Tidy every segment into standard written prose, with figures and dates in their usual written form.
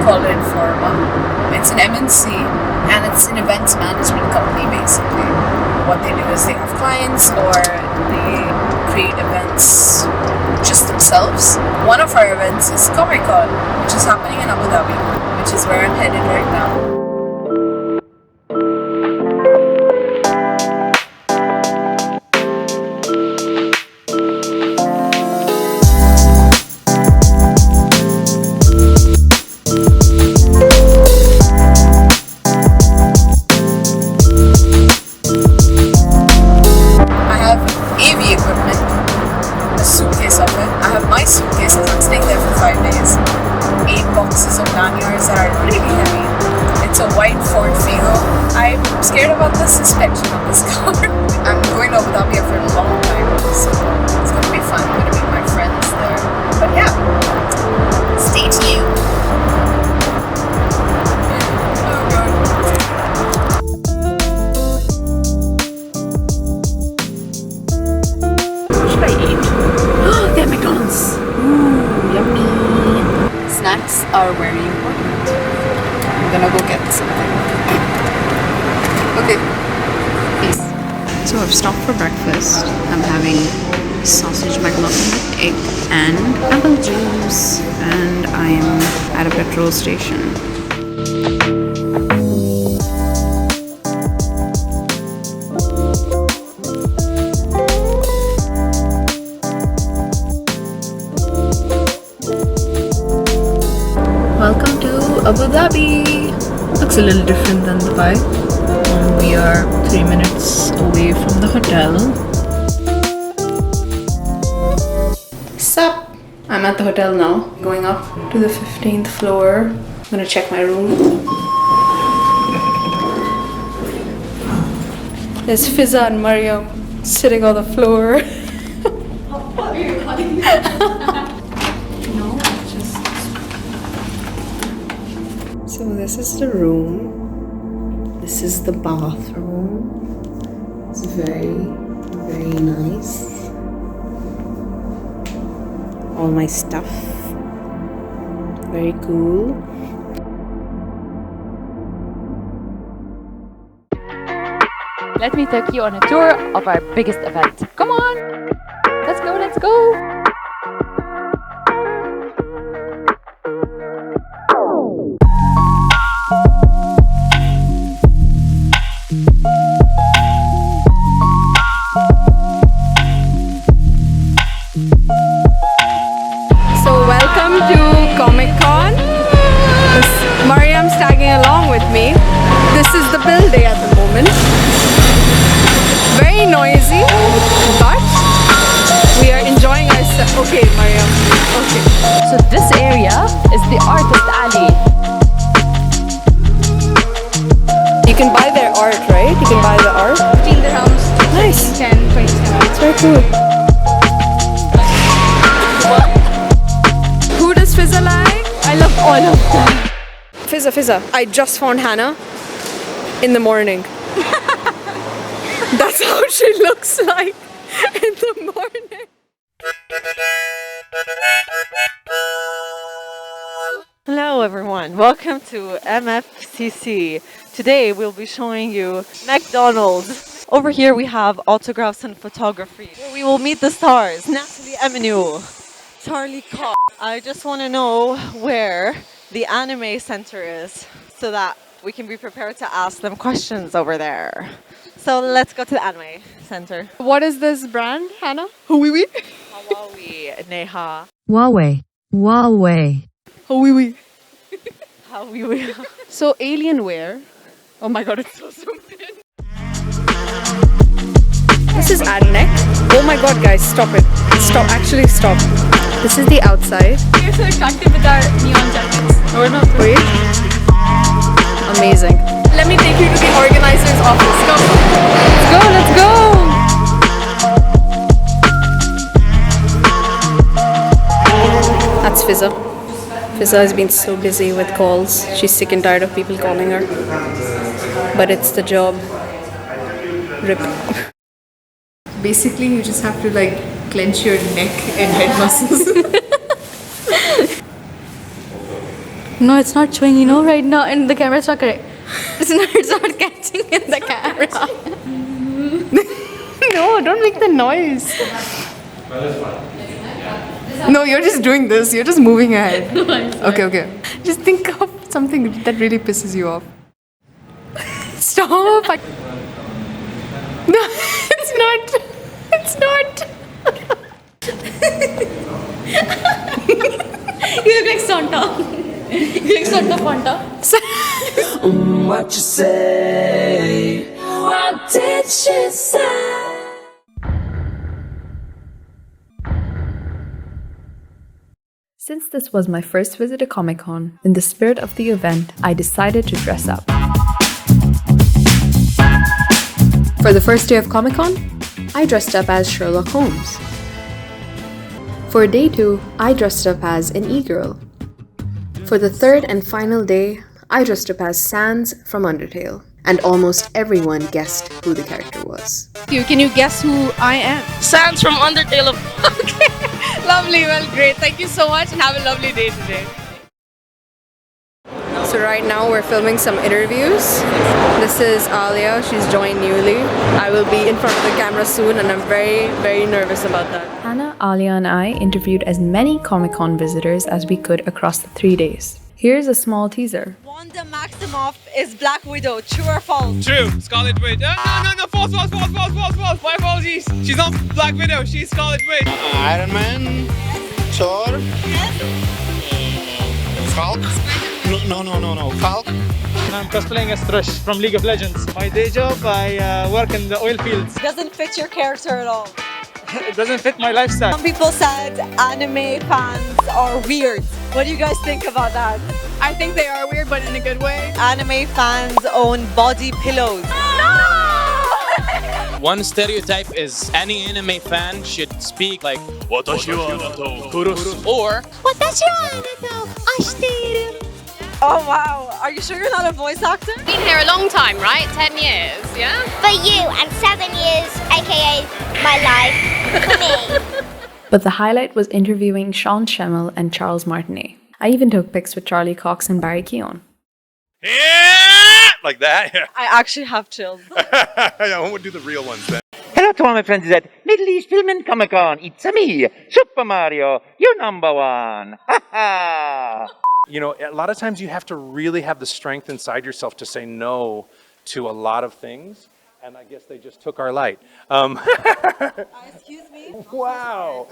call it Informa. It's an MNC and it's an events management company basically. What they do is they have clients or they create events just themselves. One of our events is Comic-Con, which is happening in Abu Dhabi, which is where I'm headed right now. I'm scared about the suspension of this car. I'm going to Abu Dhabi for a long time, so it's going to be fun. I'm going to meet my friends there. But yeah, stay tuned. Oh god. What should I eat? Oh, they have McDonald's. Ooh, yummy. Snacks are very important. I'm gonna go get something. Okay. Peace. So I've stopped for breakfast. I'm having sausage McMuffin with egg and apple juice, and I'm at a petrol station. Welcome to Abu Dhabi. Looks a little different than Dubai. We are 3 minutes away from the hotel. Sup? I'm at the hotel now. Going up to the 15th floor. I'm gonna check my room. There's Fizza and Mariam sitting on the floor. No, just... So this is the room. This is the bathroom. It's very, very nice. All my stuff. Very cool. Let me take you on a tour of our biggest event. Come on! Let's go, let's go! Mariam's tagging along with me. This is the build day at the moment. Very noisy, but we are enjoying ourselves. Okay, Mariam. Okay. So this area is the artist alley. You can buy their art, right? You can buy the art. 15 dirhams. Nice. 10, 27. It's very cool. Who does Fizza like? I love all of them. Fizza, I just found Hana in the morning. That's how she looks like in the morning. Hello everyone, welcome to MEFCC. Today we'll be showing you McDonald's. Over here we have autographs and photography, where we will meet the stars. Natalie Emmanuel, Charlie Cox. I just want to know where the anime center is so that we can be prepared to ask them questions over there. So let's go to the anime center. What is this brand, Hana? Huiwi? Hawaii, Neha. Huawei. Huiwi. Hawaii. So Alienware. Oh my god, it's so stupid. This is ad neck. Oh my god, guys, stop it. Stop, actually stop. This is the outside. You're so attractive with our neon jackets. No, we're not. Wait. Amazing. Let me take you to the organizer's office. Go. Let's go. That's Fizza. Fizza has been so busy with calls. She's sick and tired of people calling her. But it's the job. Rip. Basically, you just have to like clench your neck and head muscles. No, it's not showing, you know, right now, and the camera's not correct. It's not catching in the camera. No, don't make the noise. No, you're just doing this. You're just moving ahead. Okay. Just think of something that really pisses you off. Stop. No, it's not. It's not. You look like Santa. You look Santa Fanta. What you say? What did she say? Since this was my first visit to Comic-Con, in the spirit of the event, I decided to dress up. For the first day of Comic-Con, I dressed up as Sherlock Holmes. For day 2, I dressed up as an e-girl. For the third and final day, I dressed up as Sans from Undertale, and almost everyone guessed who the character was. Can you guess who I am? Sans from Undertale. Okay, lovely. Well, great. Thank you so much and have a lovely day today. So right now we're filming some interviews. This is Aaliya, she's joined newly. I will be in front of the camera soon and I'm very, very nervous about that. Hana, Aaliya and I interviewed as many Comic-Con visitors as we could across the 3 days. Here's a small teaser. Wanda Maximoff is Black Widow. True or false? True. Scarlet Witch. No. False. My apologies. She's not Black Widow. She's Scarlet Witch. Iron Man. Thor. Hulk. No. Hulk. I'm cosplaying as Thrush from League of Legends. My day job, I work in the oil fields. Doesn't fit your character at all. It doesn't fit my lifestyle. Some people said anime fans are weird. What do you guys think about that? I think they are weird, but in a good way. Anime fans own body pillows. One stereotype is any anime fan should speak like Watashi wa Naruto Kurusu or Watashi wa Naruto ashiteiru. Oh wow, are you sure you're not a voice actor? Been here a long time, right? 10 years, yeah? For you, and 7 years, aka my life, for me. But the highlight was interviewing Sean Schemmel and Charles Martinet. I even took pics with Charlie Cox and Barry Keoghan. Yeah! Like that? Yeah. I actually have chills. Yeah, I would do the real ones then. Hello to all my friends at Middle East Film and Comic Con. It's me, Super Mario, your number one. You know, a lot of times you have to really have the strength inside yourself to say no to a lot of things. And I guess they just took our light. Excuse me? Wow.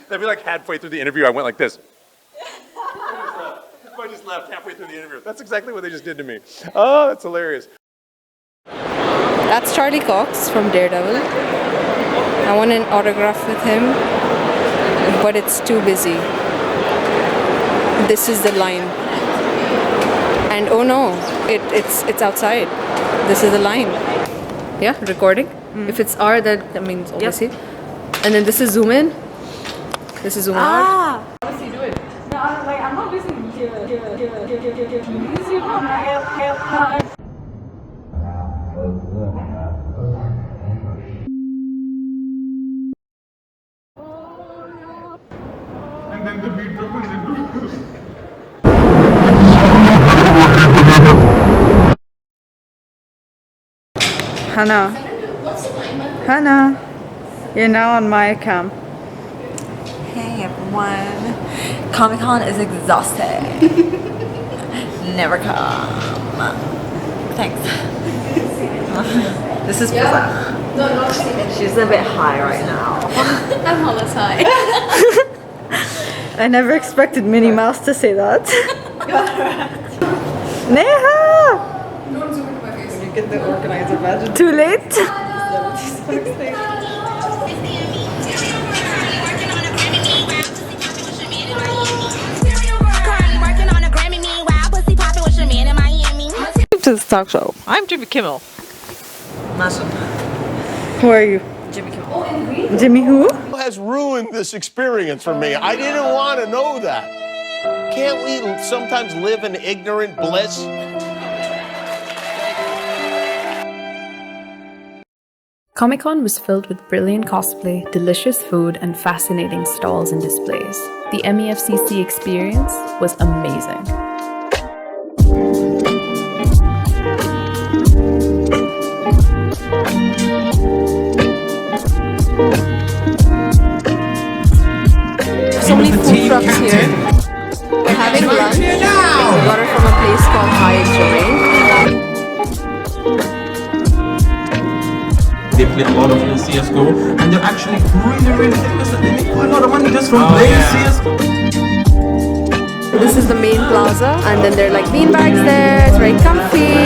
That'd be like halfway through the interview, I went like this. I just left halfway through the interview. That's exactly what they just did to me. Oh, that's hilarious. That's Charlie Cox from Daredevil. I want an autograph with him, but it's too busy. This is the line. And oh no, it's outside. This is the line. Yeah, recording. If it's R, that means obviously. And then this is zoom in. This is zoom out. Obviously do it. No, I'm not listening. And then the beat drop is into. Hana, you're now on my cam. Hey everyone. Comic-Con is exhausting. Never come. Thanks. This is Fizza. She's a bit high right now. I'm always high. I never expected Minnie Mouse to say that. Neha! Don't zoom into my face. You get the organizer badge. Too late? To this talk show. I'm Jimmy Kimmel. Who are you? Jimmy Kimmel. Jimmy who? Has ruined this experience for me. I didn't want to know that. Can't we sometimes live in ignorant bliss? Comic-Con was filled with brilliant cosplay, delicious food, and fascinating stalls and displays. The MEFCC experience was amazing. So many food trucks here. We're having lunch. We got it from a place called High Joy. They play a lot of CSGO and they're actually really famous and they make quite a lot of money just from playing CSGO. This is the main plaza, and then there are like beanbags there. It's very comfy.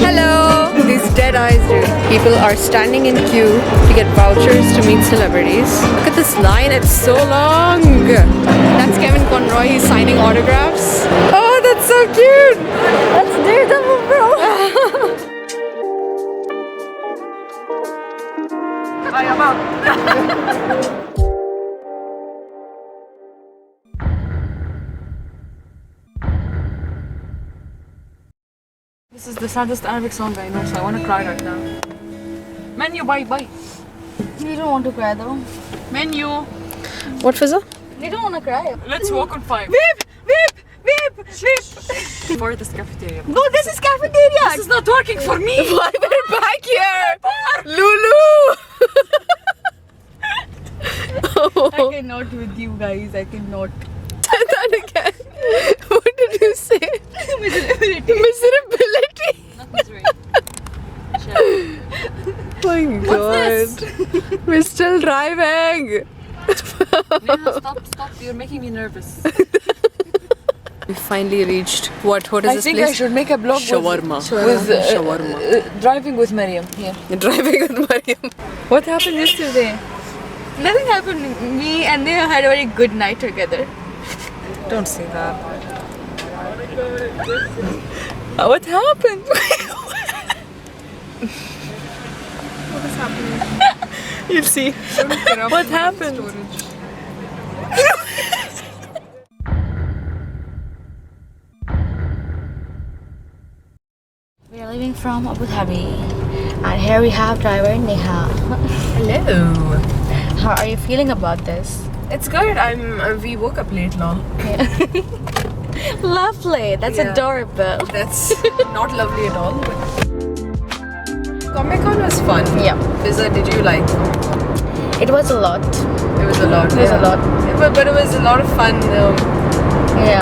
Hello! These dead eyes, dude. People are standing in queue to get vouchers to meet celebrities. Look at this line, it's so long. That's Kevin Conroy, he's signing autographs. Oh, that's so cute! That's Daredevil, bro! This is the saddest Arabic song I know, so I want to cry right now. Menu, bye. You don't want to cry though. Menu. What, Fizza? You don't want to cry. Let's walk on 5. Beep. For this cafeteria. No, this is cafeteria. This is not working for me. Why we're back here? Lulu! I cannot with you guys. I cannot. That again. What did you say? Miserability. Not misery. Oh my god. We're still driving. Neha, stop. You're making me nervous. We finally reached. What is this place? I think I should make a blog Shawarma. Driving with Mariam. Here. Driving with Mariam. What happened yesterday? Nothing happened. Me and they had a very good night together. Don't say that. What happened? What is happening? You'll see. What happened? We are leaving from Abu Dhabi, and here we have driver Neha. Hello. How are you feeling about this? It's good. We woke up late, lol. Lovely. That's adorable. That's not lovely at all. Comic-Con was fun. Yeah. Fizza, did you like? It was a lot. It was a lot. It was a lot. But it was a lot of fun.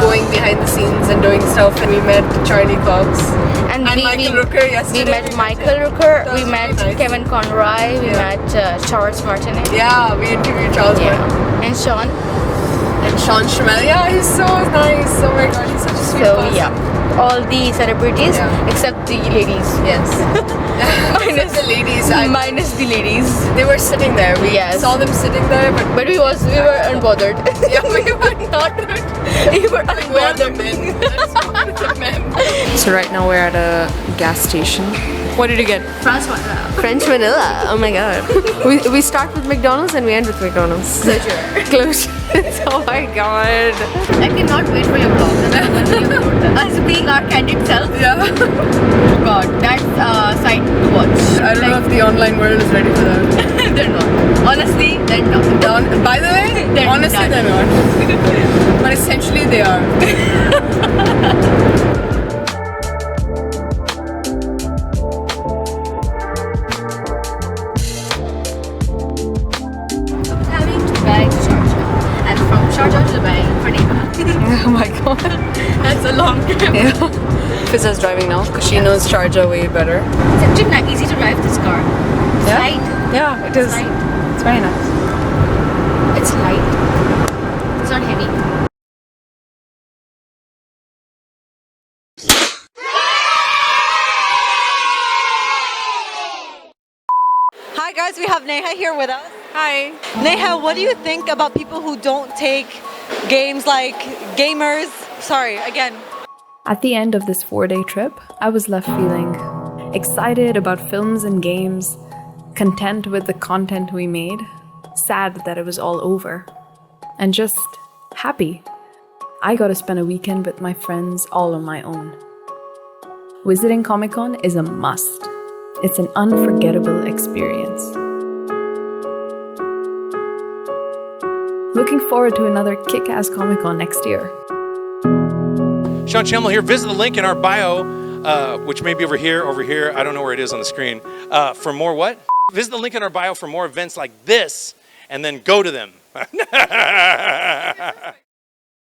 Going behind the scenes and doing stuff. And we met Charlie Cox and Michael Rooker yesterday. We met Michael Rooker. We met Kevin Conroy. We met Charles Martinet. Yeah, we interviewed Charles Martinet. And Sean. And Sean Schmel. Yeah, he's so nice. Oh my god, he's such a sweet person. Yeah, all the celebrities except the ladies. Yes. Minus the ladies. Minus the ladies. They were sitting there. We saw them sitting there, but we were unbothered. Yeah, we were not. We were unbothered. So right now we're at a gas station. What did you get? French vanilla. Oh my god. we start with McDonald's and we end with McDonald's. Closure. Oh my god. I cannot wait for your vlog. Us being our candid self. Yeah. God, that's sight to watch. I don't know if the online world is ready for that. They're not. Honestly, they're not. By the way, they're not. But essentially they are. Oh my god, that's a long trip. Yeah. Fizza's driving now because she knows Sharjah way better. It's actually not easy to drive this car. It's light. Yeah, it is. It's very nice. It's light. It's not heavy. Hi guys, we have Neha here with us. Hi. Neha, what do you think about people who don't take games like gamers? Sorry, again. At the end of this 4-day trip, I was left feeling excited about films and games, content with the content we made, sad that it was all over, and just happy. I got to spend a weekend with my friends all on my own. Visiting Comic-Con is a must. It's an unforgettable experience. Looking forward to another kick-ass Comic-Con next year. Sean Schemmel here. Visit the link in our bio, which may be over here. I don't know where it is on the screen. For more what? Visit the link in our bio for more events like this, and then go to them.